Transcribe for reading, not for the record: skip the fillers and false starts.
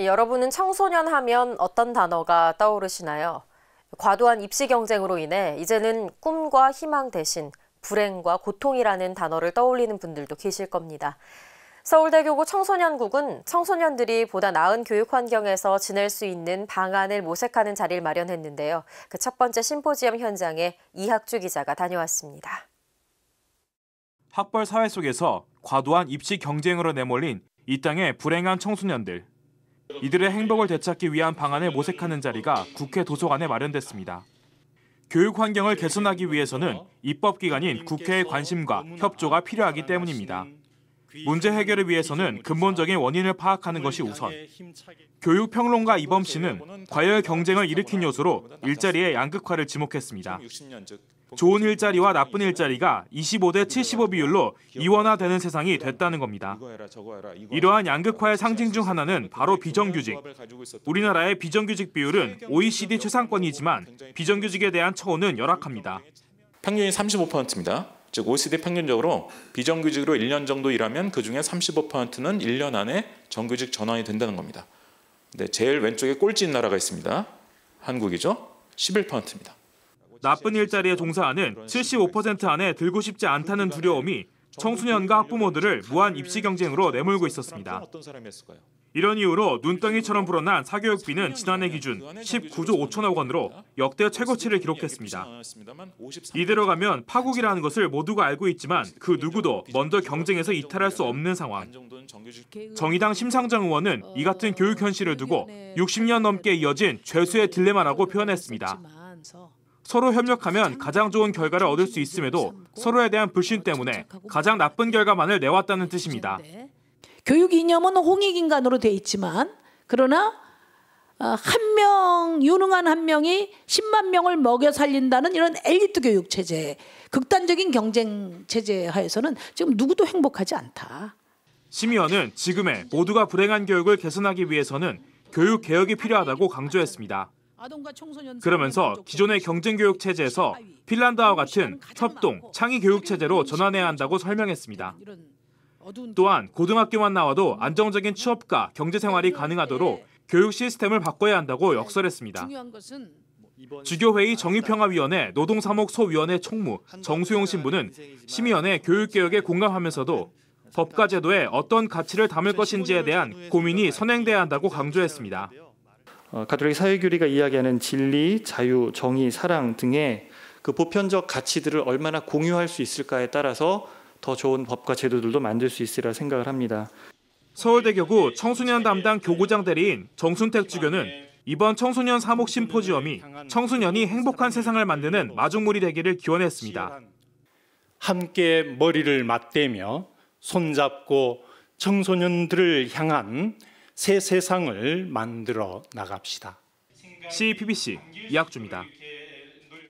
여러분은 청소년 하면 어떤 단어가 떠오르시나요? 과도한 입시 경쟁으로 인해 이제는 꿈과 희망 대신 불행과 고통이라는 단어를 떠올리는 분들도 계실 겁니다. 서울대교구 청소년국은 청소년들이 보다 나은 교육 환경에서 지낼 수 있는 방안을 모색하는 자리를 마련했는데요. 그 첫 번째 심포지엄 현장에 이학주 기자가 다녀왔습니다. 학벌 사회 속에서 과도한 입시 경쟁으로 내몰린 이 땅의 불행한 청소년들. 이들의 행복을 되찾기 위한 방안을 모색하는 자리가 국회 도서관에 마련됐습니다. 교육 환경을 개선하기 위해서는 입법기관인 국회의 관심과 협조가 필요하기 때문입니다. 문제 해결을 위해서는 근본적인 원인을 파악하는 것이 우선. 교육평론가 이범 씨는 과열 경쟁을 일으킨 요소로 일자리의 양극화를 지목했습니다. 좋은 일자리와 나쁜 일자리가 25대 75 비율로 이원화되는 세상이 됐다는 겁니다. 이러한 양극화의 상징 중 하나는 바로 비정규직. 우리나라의 비정규직 비율은 OECD 최상권이지만 비정규직에 대한 처우는 열악합니다. 평균이 35%입니다. 즉 OECD 평균적으로 비정규직으로 1년 정도 일하면 그중에 35%는 1년 안에 정규직 전환이 된다는 겁니다. 근데 제일 왼쪽에 꼴찌인 나라가 있습니다. 한국이죠. 11%입니다. 나쁜 일자리에 종사하는 75% 안에 들고 싶지 않다는 두려움이 청소년과 학부모들을 무한 입시 경쟁으로 내몰고 있었습니다. 이런 이유로 눈덩이처럼 불어난 사교육비는 지난해 기준 19조 5천억 원으로 역대 최고치를 기록했습니다. 이대로 가면 파국이라는 것을 모두가 알고 있지만 그 누구도 먼저 경쟁에서 이탈할 수 없는 상황. 정의당 심상정 의원은 이 같은 교육 현실을 두고 60년 넘게 이어진 죄수의 딜레마라고 표현했습니다. 서로 협력하면 가장 좋은 결과를 얻을 수 있음에도 서로에 대한 불신 때문에 가장 나쁜 결과만을 내왔다는 뜻입니다. 교육 이념은 홍익인간으로 돼 있지만 그러나 유능한 한 명이 10만 명을 먹여 살린다는 이런 엘리트 교육 체제, 극단적인 경쟁 체제 하에서는 지금 누구도 행복하지 않다. 심 의원은 지금의 모두가 불행한 교육을 개선하기 위해서는 교육 개혁이 필요하다고 강조했습니다. 그러면서 기존의 경쟁교육 체제에서 핀란드와 같은 협동, 창의 교육 체제로 전환해야 한다고 설명했습니다. 또한 고등학교만 나와도 안정적인 취업과 경제생활이 가능하도록 교육 시스템을 바꿔야 한다고 역설했습니다. 주교회의 정의평화위원회 노동사목소위원회 총무 정수용 신부는 심의원의 교육개혁에 공감하면서도 법과 제도에 어떤 가치를 담을 것인지에 대한 고민이 선행돼야 한다고 강조했습니다. 가톨릭 사회교리가 이야기하는 진리, 자유, 정의, 사랑 등의 그 보편적 가치들을 얼마나 공유할 수 있을까에 따라서 더 좋은 법과 제도들도 만들 수 있으리라 생각을 합니다. 서울대교구 청소년 담당 교구장 대리인 정순택 주교는 이번 청소년 사목 심포지엄이 청소년이 행복한 세상을 만드는 마중물이 되기를 기원했습니다. 함께 머리를 맞대며 손잡고 청소년들을 향한 새 세상을 만들어 나갑시다. CPBC 이학주입니다.